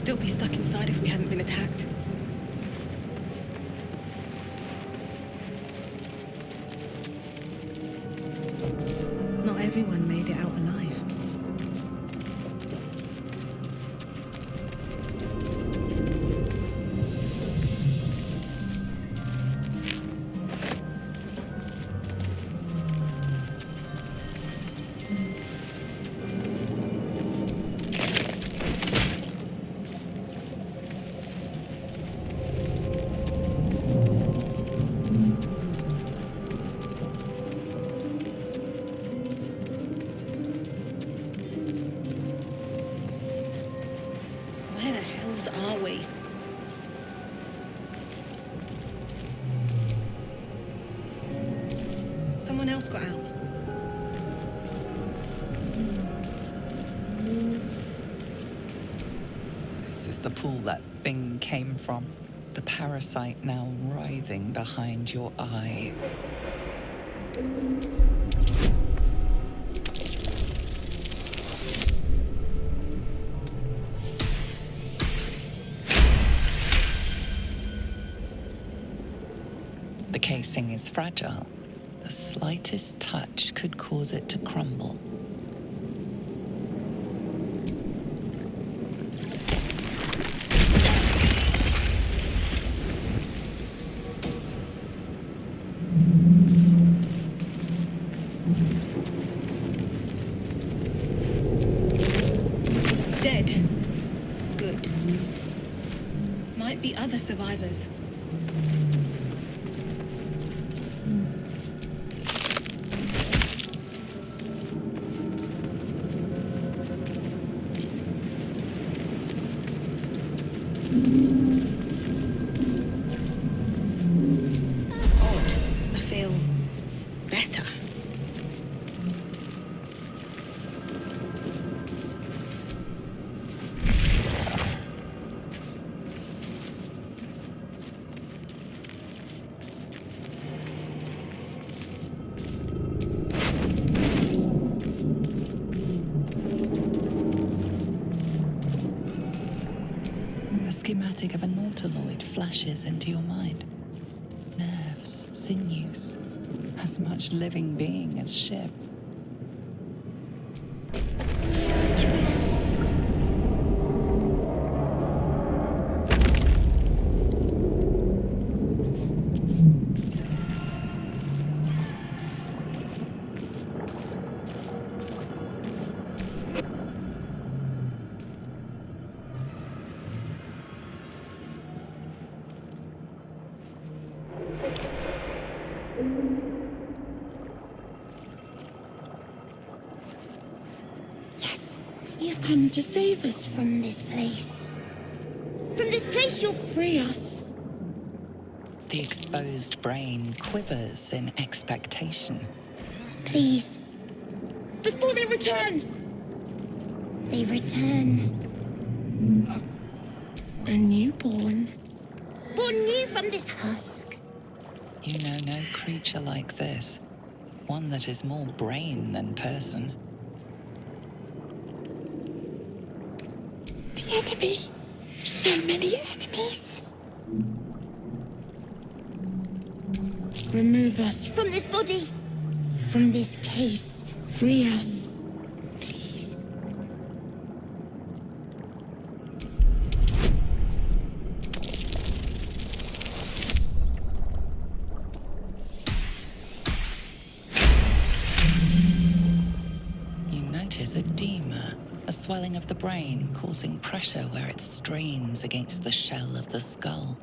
still be stuck inside if we hadn't been attacked. Not everyone made it out alive. Are we? Someone else got out. This is the pool that thing came from. The parasite now writhing behind your eye. The casing is fragile. The slightest touch could cause it to crumble. Dead. Good. Might be other survivors. Schematic of a nautiloid flashes into your mind. Nerves, sinews, as much living being as ship. You've come to save us from this place. From this place you'll free us. The exposed brain quivers in expectation. Please. Before they return. They return. A newborn. Born new from this husk. You know no creature like this. One that is more brain than person. The enemy. So many enemies. Remove us from this body. From this case. Free us. Please. You notice edema, a swelling of the brain causing pressure where it strains against the shell of the skull.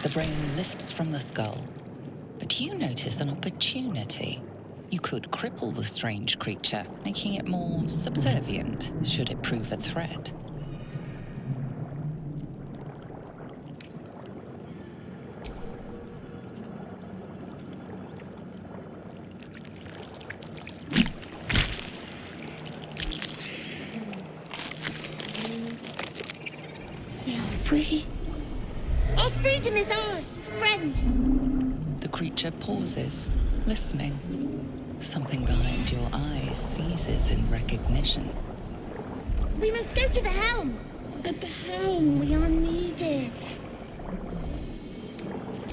The brain lifts from the skull, but you notice an opportunity. You could cripple the strange creature, making it more subservient, should it prove a threat. free. Our freedom is ours, friend. The creature pauses, listening. Something behind your eyes seizes in recognition. We must go to the helm. At the helm, we are needed.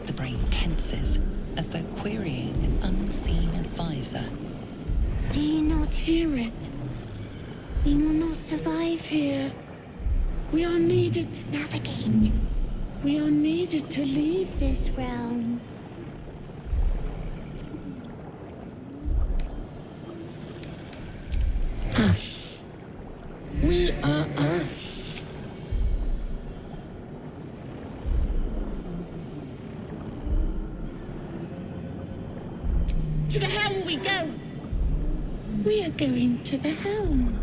The brain tenses, as though querying an unseen advisor. Do you not hear it? We will not survive here. We are needed to navigate. We are needed to leave this realm. Us. We are us. To the helm we go. We are going to the helm.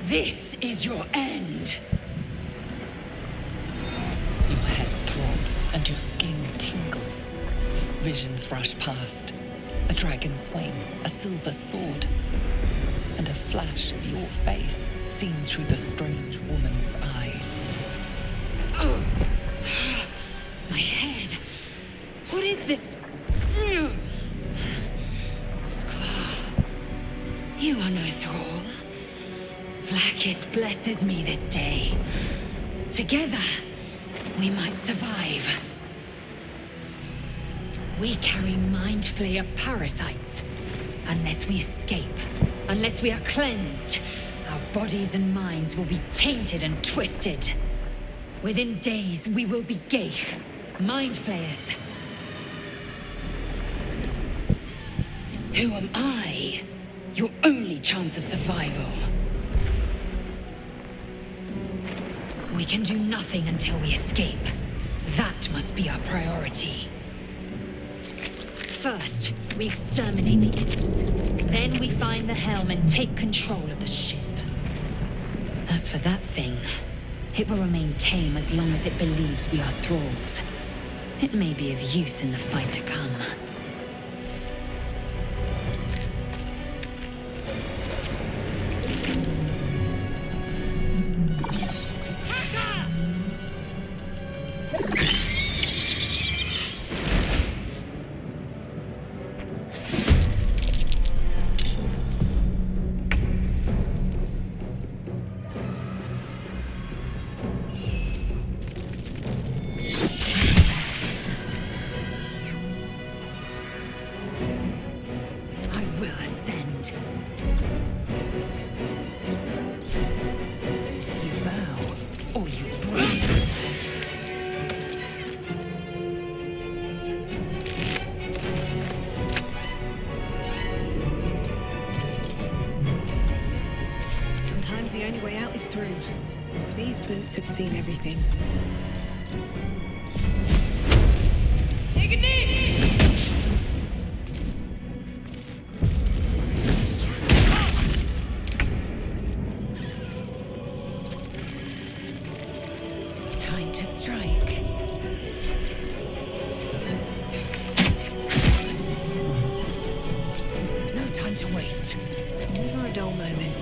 This is your end. Your head throbs and your skin tingles. Visions rush past. A dragon's wing, a silver sword, and a flash of your face seen through the strange woman's eyes. Oh, my head. What is this? Squall, you are no thrall. Vlaakith blesses me this day. Together, we might survive. We carry mind flayer parasites. Unless we escape, unless we are cleansed, our bodies and minds will be tainted and twisted. Within days, we will be Geich, mind flayers. Who am I? Your only chance of survival. We can do nothing until we escape. That must be our priority. First, we exterminate the imps. Then we find the helm and take control of the ship. As for that thing, it will remain tame as long as it believes we are thralls. It may be of use in the fight to come. The only way out is through. These boots have seen everything. Time to strike. No time to waste. Never a dull moment.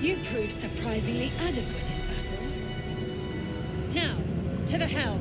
You proved surprisingly adequate in battle. Now, to the helm.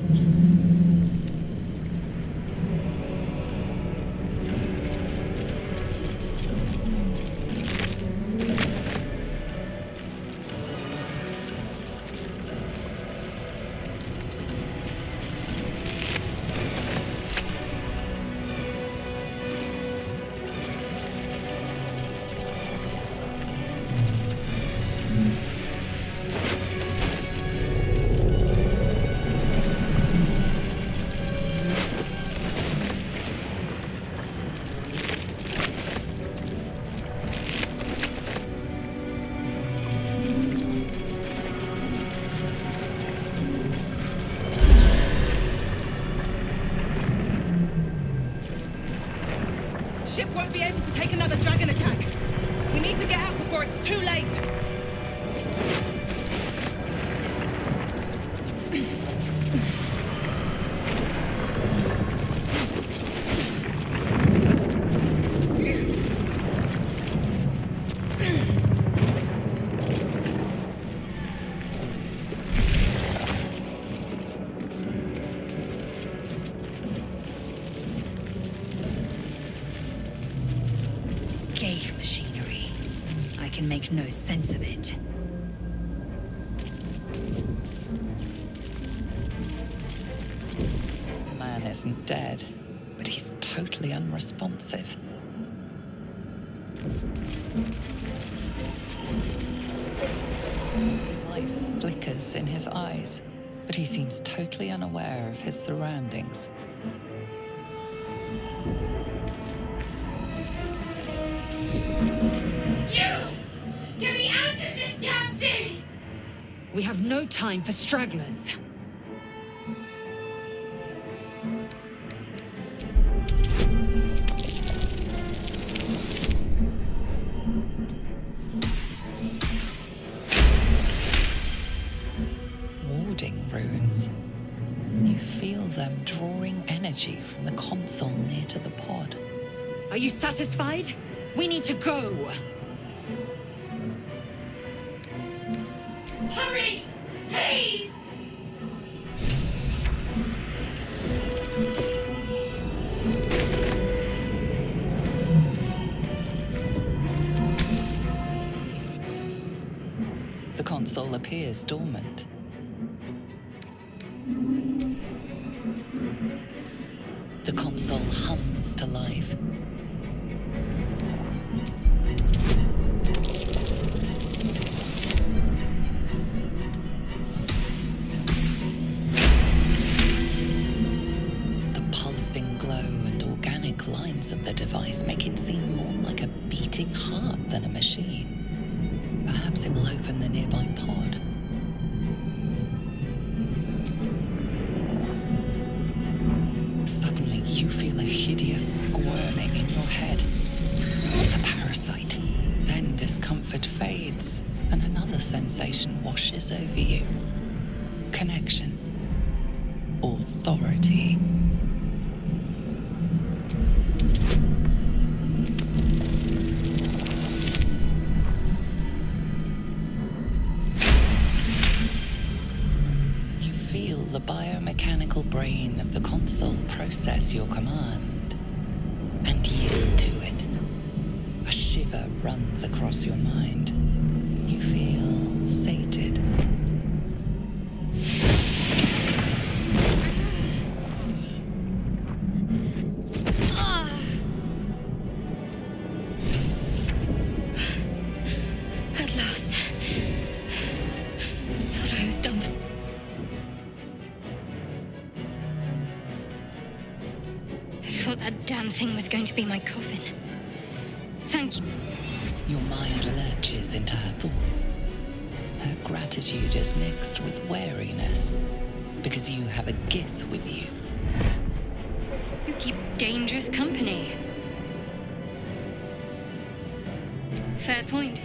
make no sense of it. The man isn't dead, but he's totally unresponsive. Life flickers in his eyes, but he seems totally unaware of his surroundings. You! Get me out of this damn thing! We have no time for stragglers. Warding runes. You feel them drawing energy from the console near to the pod. Are you satisfied? We need to go. Hurry! Please! The console appears dormant. The console hums to life. The pulsing glow and organic lines of the device make it seem more like a beating heart than a machine. Perhaps it will open the nearby pod. Suddenly, you feel a hideous squirming in your head. A parasite. Then discomfort fades, and another sensation washes over you. Connection. Authority. You feel the biomechanical brain of the console process your command and yield to it. A shiver runs across your mind. You feel sated. At last. Thought I was done for. I thought that damn thing was going to be my coffin. Thank you. Your mind lurches into her thoughts. Her gratitude is mixed with wariness, because you have a Gith with you. You keep dangerous company. Fair point.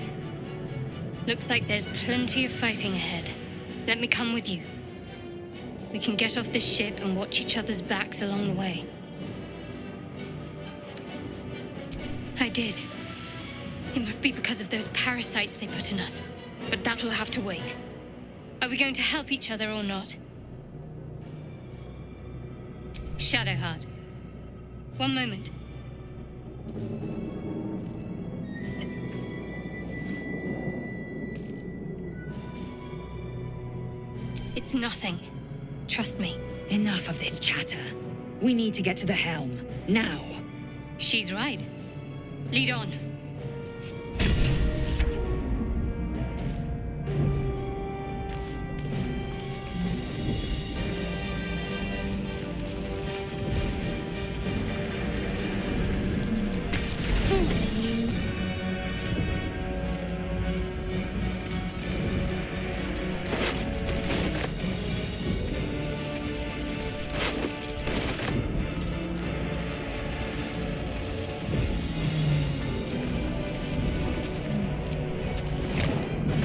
Looks like there's plenty of fighting ahead. Let me come with you. We can get off this ship and watch each other's backs along the way. I did. It must be because of those parasites they put in us. But that'll have to wait. Are we going to help each other or not? Shadowheart. One moment. It's nothing. Trust me. Enough of this chatter. We need to get to the helm. Now. She's right. Lead on.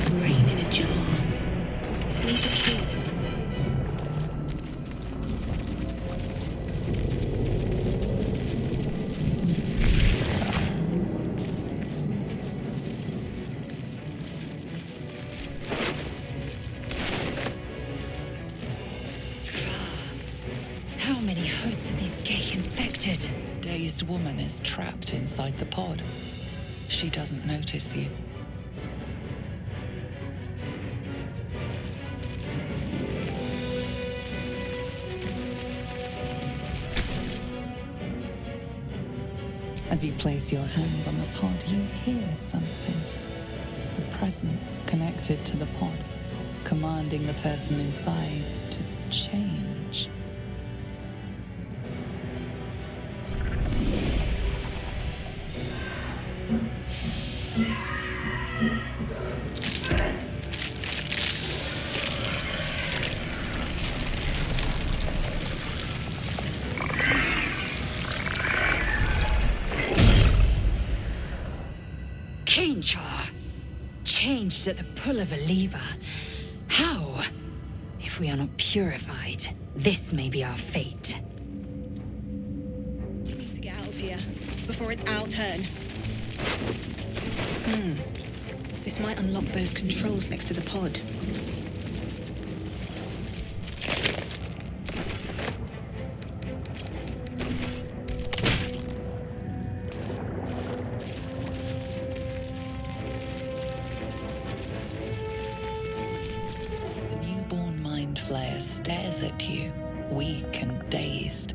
Brain in a jar. Needs a key. How many hosts of these gay infected? A dazed woman is trapped inside the pod. She doesn't notice you. As you place your hand on the pod, you hear something. A presence connected to the pod, commanding the person inside to change. Changed at the pull of a lever. How? If we are not purified, this may be our fate. We need to get out of here before it's our turn. This might unlock those controls next to the pod. Flayer stares at you, weak and dazed.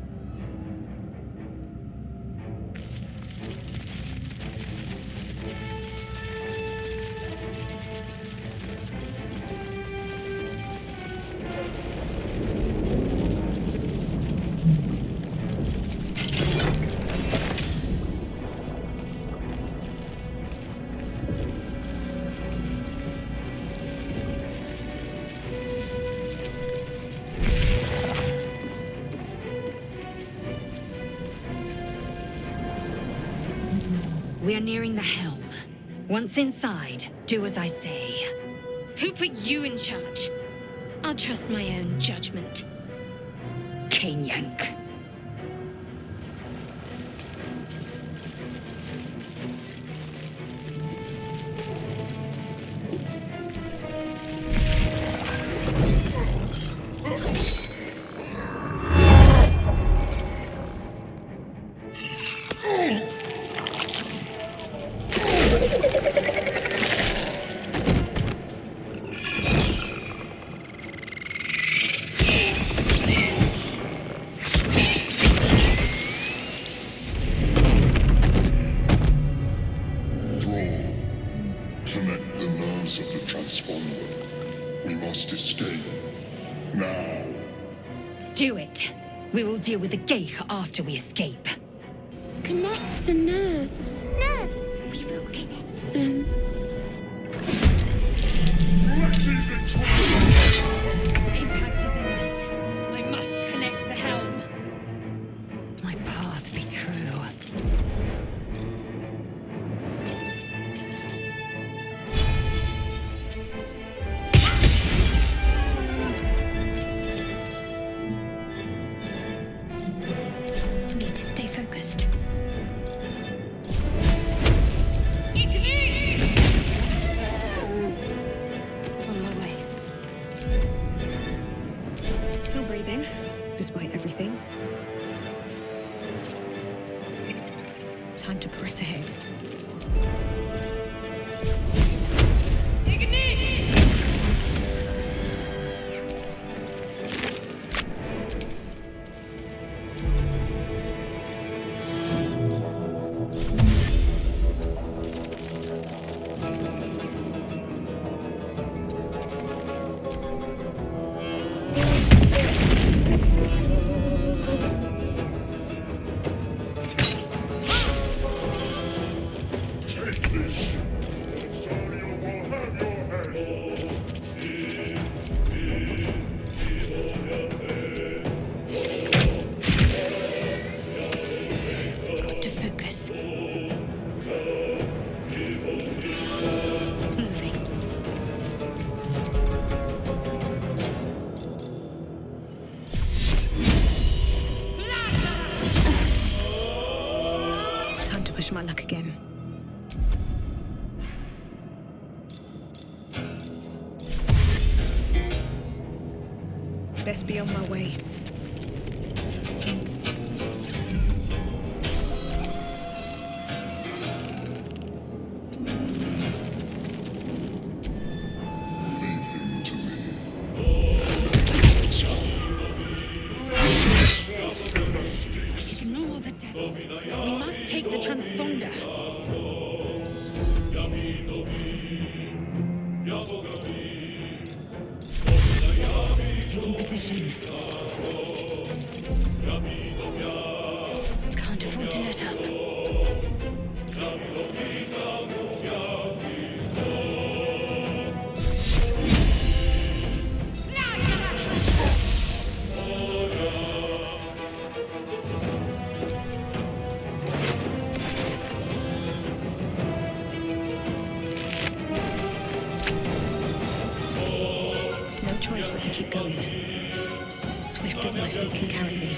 We are nearing the helm. Once inside, do as I say. Who put you in charge? I'll trust my own judgment. Cane Yank. Deal with the Geich after we escape. Connect the nerves. Nerves! We will connect them. Impact is imminent. I must connect the helm. My path be true. Despite everything. Time to press ahead. My luck again. Best be on my way. Ignore the devil. We must take the transponder. Taking position. Can't afford to let up. No choice but to keep going. Swift as my feet can carry me.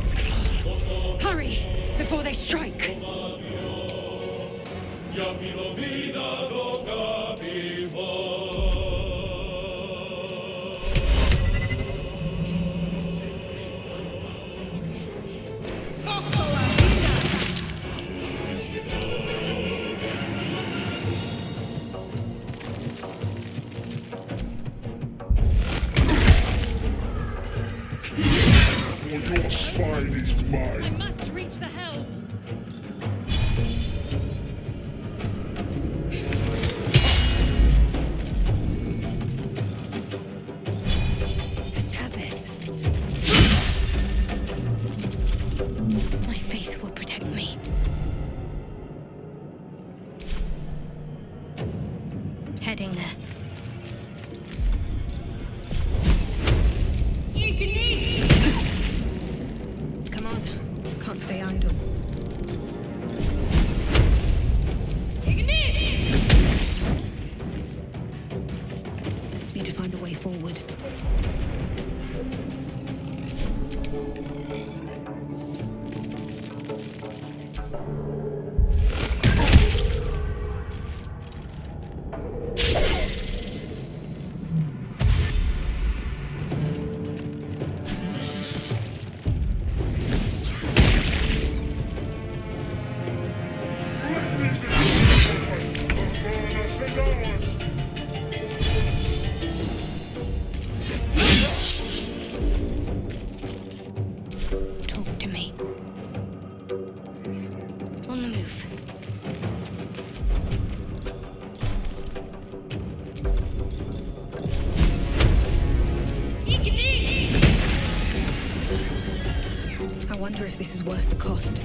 It's clear. Hurry, before they strike. Your spine is I mine. must reach the helm. It has it. My faith will protect me. Heading there. Come on. Can't stay idle. Need to find a way forward. Talk to me. On the move. I wonder if this is worth the cost.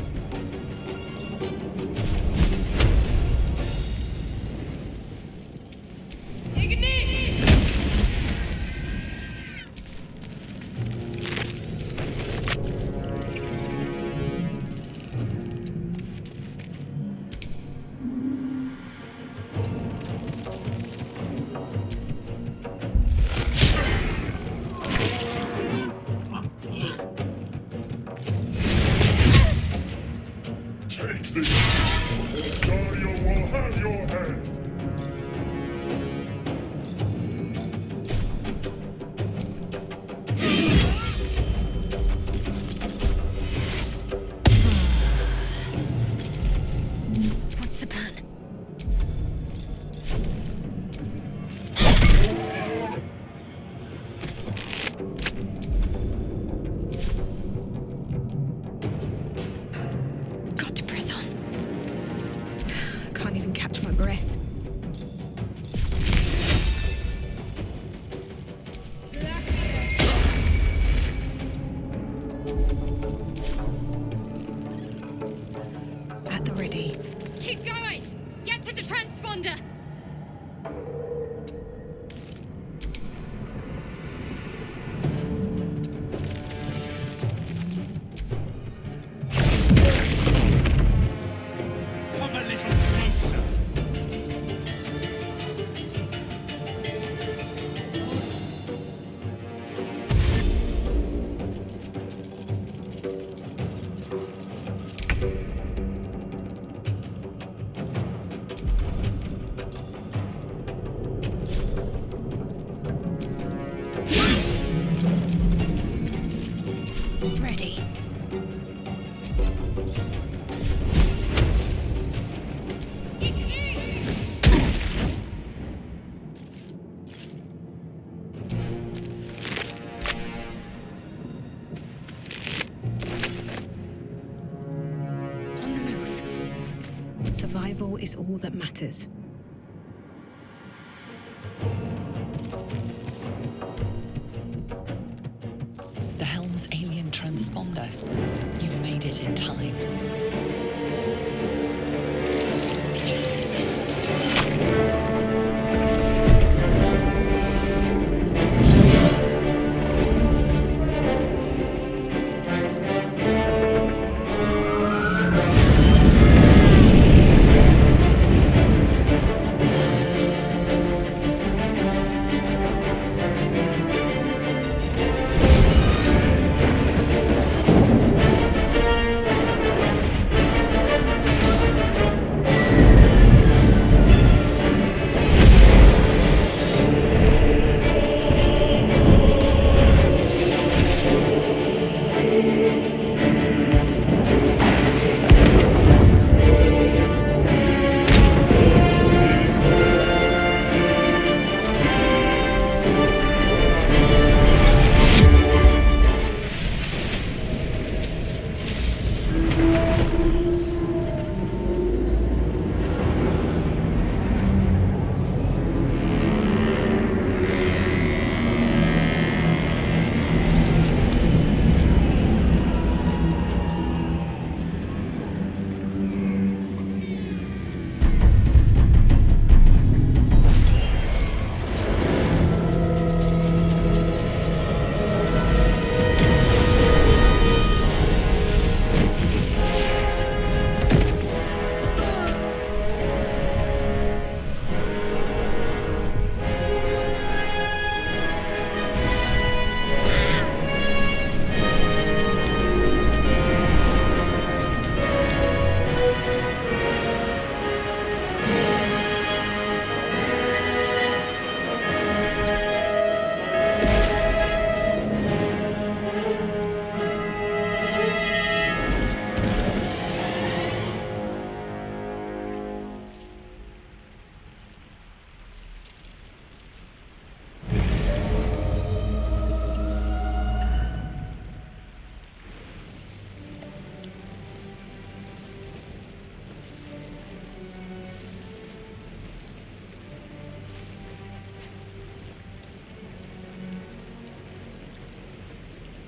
survival is all that matters. The helm's alien transponder. You've made it in time.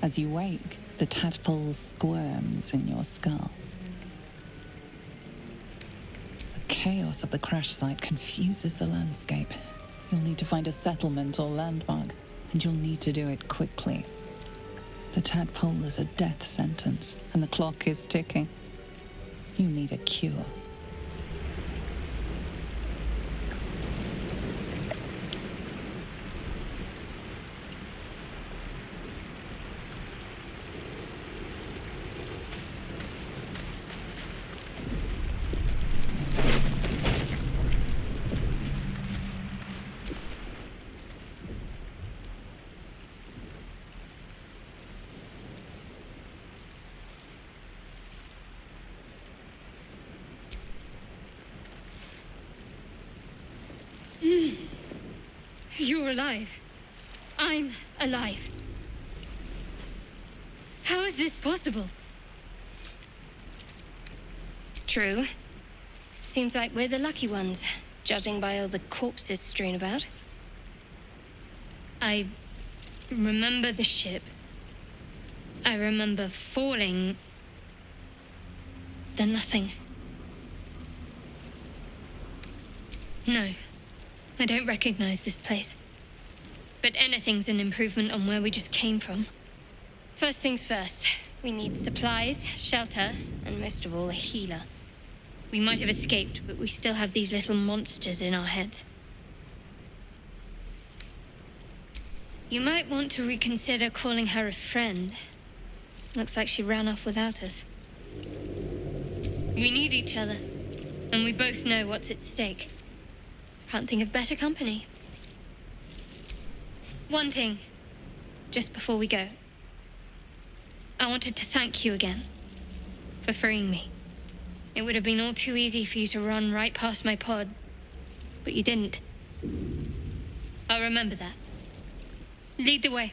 As you wake, the tadpole squirms in your skull. The chaos of the crash site confuses the landscape. You'll need to find a settlement or landmark, and you'll need to do it quickly. The tadpole is a death sentence, and the clock is ticking. You need a cure. You're alive. I'm alive. How is this possible? True. Seems like we're the lucky ones, judging by all the corpses strewn about. I remember the ship. I remember falling. Then nothing. No. I don't recognize this place. But anything's an improvement on where we just came from. First things first, we need supplies, shelter, and most of all, a healer. We might have escaped, but we still have these little monsters in our heads. You might want to reconsider calling her a friend. Looks like she ran off without us. We need each other, and we both know what's at stake. Can't think of better company. One thing, just before we go. I wanted to thank you again for freeing me. It would have been all too easy for you to run right past my pod, but you didn't. I'll remember that. Lead the way.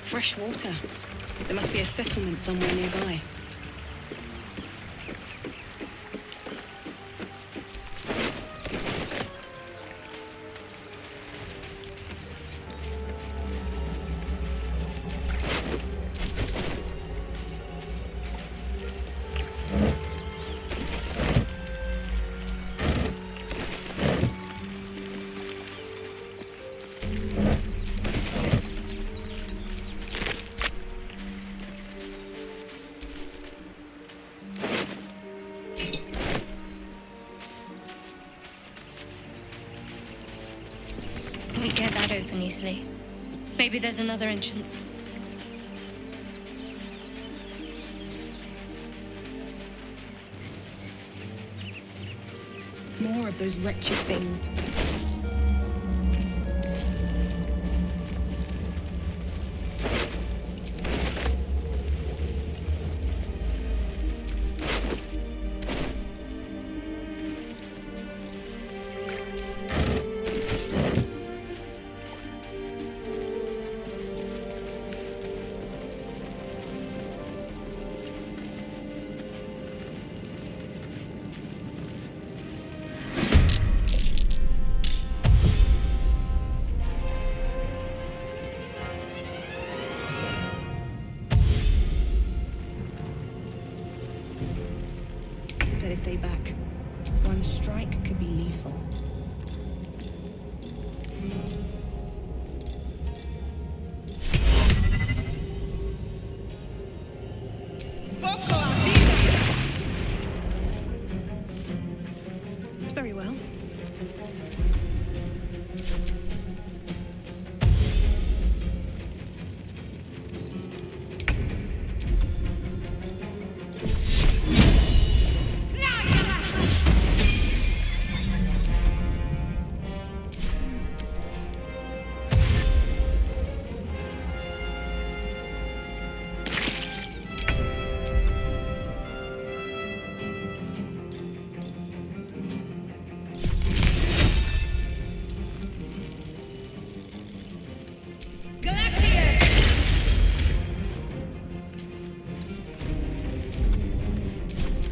Fresh water. There must be a settlement somewhere nearby. Won't get that open easily. Maybe there's another entrance. More of those wretched things. Better stay back. One strike could be lethal. Very well.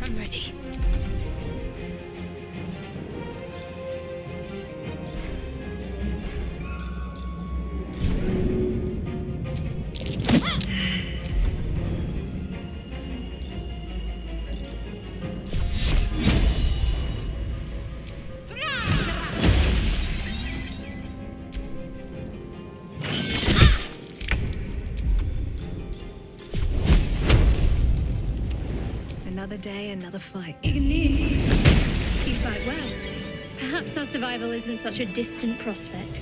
I'm ready. Another day, another fight. Ignis. You fight well. Perhaps our survival isn't such a distant prospect.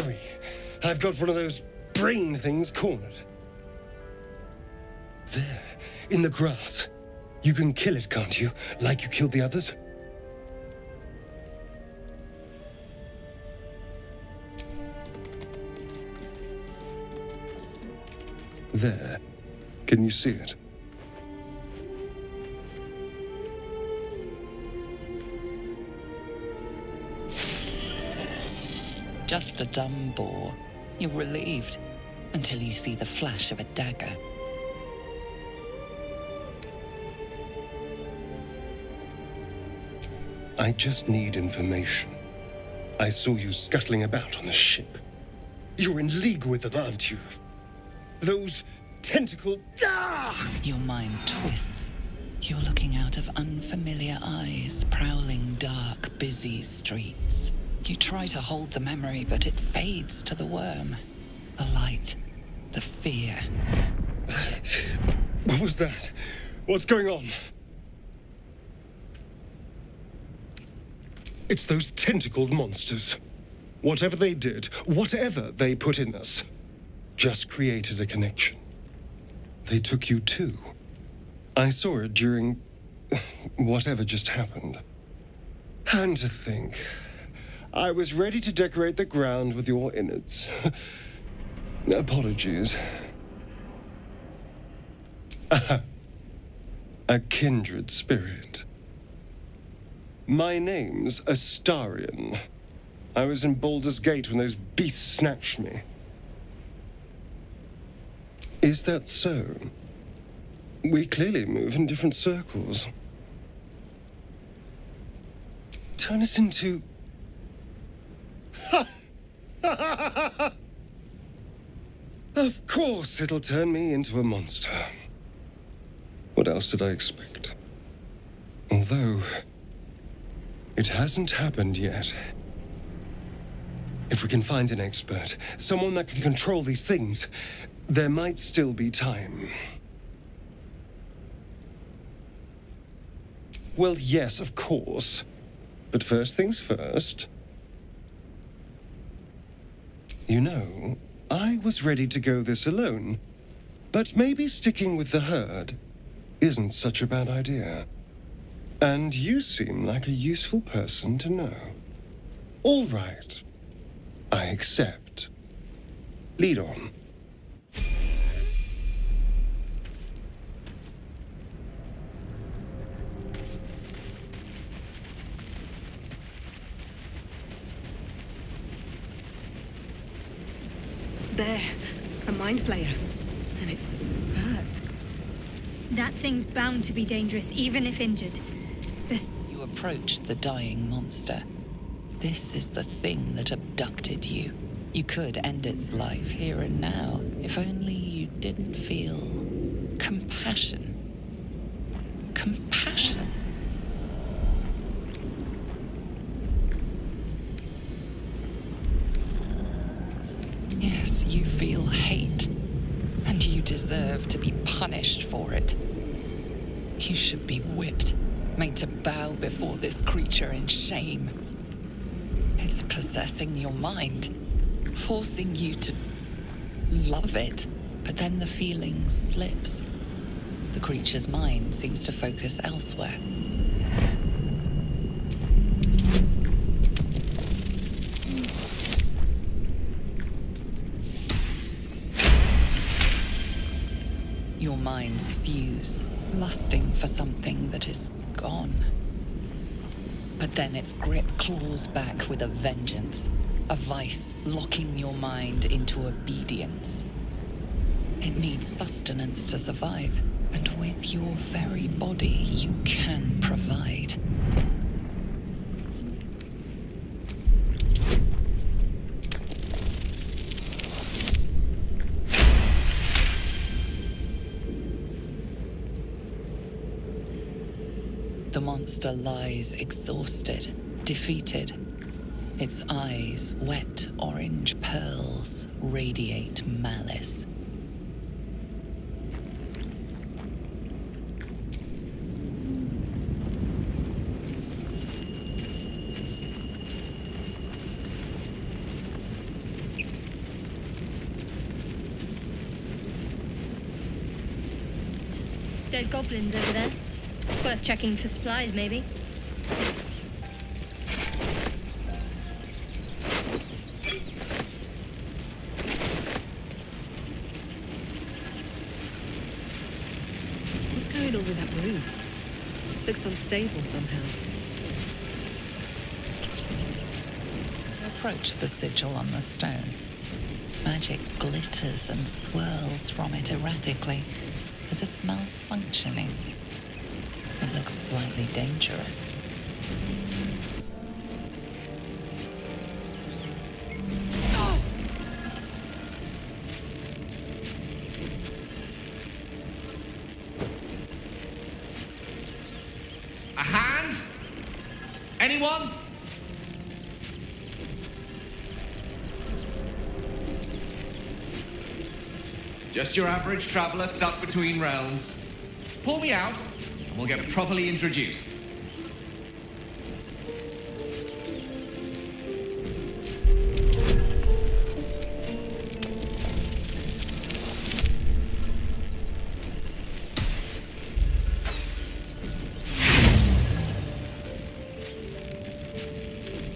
Hurry! I've got one of those brain things cornered. There, in the grass. You can kill it, can't you? Like you killed the others? There. Can you see it? Just a dumb bore. You're relieved until you see the flash of a dagger. I just need information. I saw you scuttling about on the ship. You're in league with them, aren't you? Those tentacled... Ah! Your mind twists. You're looking out of unfamiliar eyes, prowling dark, busy streets. You try to hold the memory, but it fades to the worm. The light. The fear. What was that? What's going on? It's those tentacled monsters. Whatever they did, whatever they put in us, just created a connection. They took you too. I saw it during whatever just happened. And to think, I was ready to decorate the ground with your innards. Apologies. A kindred spirit. My name's Astarion. I was in Baldur's Gate when those beasts snatched me. Is that so? We clearly move in different circles. Turn us into... Of course it'll turn me into a monster. What else did I expect? Although... it hasn't happened yet. If we can find an expert, someone that can control these things, there might still be time. Well, yes, of course. But first things first. You know, I was ready to go this alone, but maybe sticking with the herd isn't such a bad idea. And you seem like a useful person to know. All right. I accept. Lead on. There. A mind flayer. And it's hurt. That thing's bound to be dangerous, even if injured. You approach the dying monster. This is the thing that abducted you. You could end its life here and now, if only you didn't feel compassion. Compassion. Yes, you feel hate, and you deserve to be punished for it. You should be whipped, made to bow before this creature in shame. It's possessing your mind, forcing you to love it, but then the feeling slips. The creature's mind seems to focus elsewhere. Your minds fuse, lusting for something that is gone. But then its grip claws back with a vengeance, a vice locking your mind into obedience. It needs sustenance to survive, and with your very body, you can provide. The monster lies exhausted, defeated. Its eyes, wet orange pearls, radiate malice. undead goblins over there. Worth checking for supplies, maybe. What's going on with that room? Looks unstable somehow. Approach the sigil on the stone. Magic glitters and swirls from it erratically, as if malfunctioning. It looks slightly dangerous. A hand? Anyone? Just your average traveler stuck between realms. Pull me out, and we'll get properly introduced.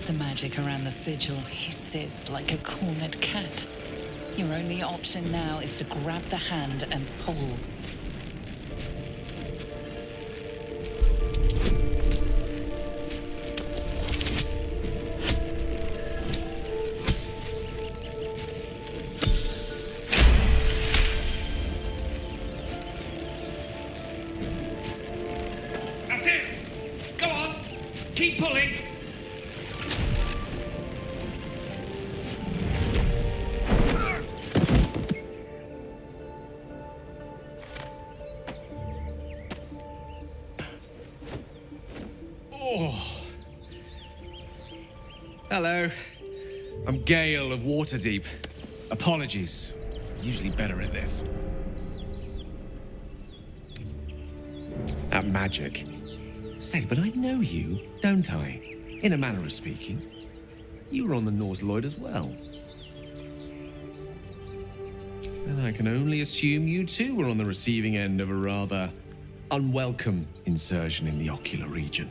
The magic around the sigil hisses like a cornered cat. Your only option now is to grab the hand and pull. That's it! Go on! Keep pulling! Hello. I'm Gale of Waterdeep. Apologies. Usually better at this. At magic. Say, but I know you, don't I? In a manner of speaking. You were on the nautiloid as well. Then I can only assume you too were on the receiving end of a rather unwelcome insertion in the ocular region.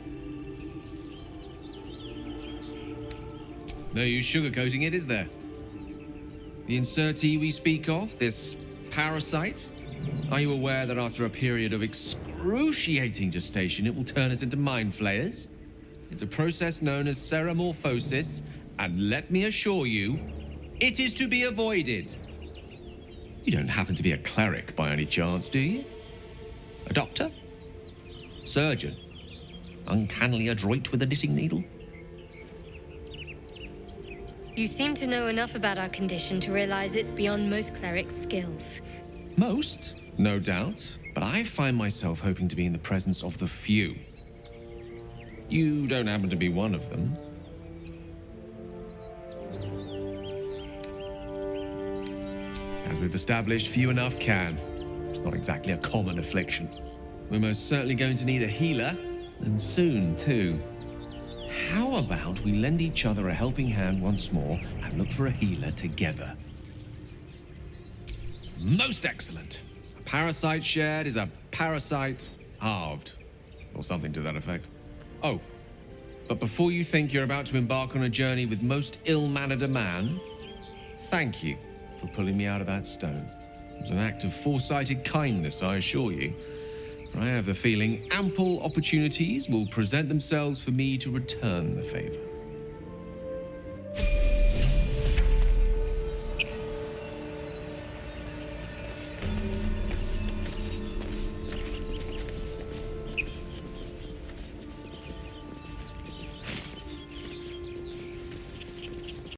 No use sugarcoating it, is there? The insertee we speak of, this parasite, are you aware that after a period of excruciating gestation, it will turn us into mind flayers? It's a process known as ceramorphosis, and let me assure you, it is to be avoided. You don't happen to be a cleric by any chance, do you? A doctor? Surgeon? Uncannily adroit with a knitting needle? You seem to know enough about our condition to realize it's beyond most clerics' skills. Most, no doubt, but I find myself hoping to be in the presence of the few. You don't happen to be one of them. As we've established, few enough can. It's not exactly a common affliction. We're most certainly going to need a healer, and soon, too. How about we lend each other a helping hand once more and look for a healer together? Most excellent. A parasite shared is a parasite halved, or something to that effect. Oh, but before you think you're about to embark on a journey with most ill-mannered a man, thank you for pulling me out of that stone. It was an act of foresighted kindness, I assure you. I have the feeling ample opportunities will present themselves for me to return the favor.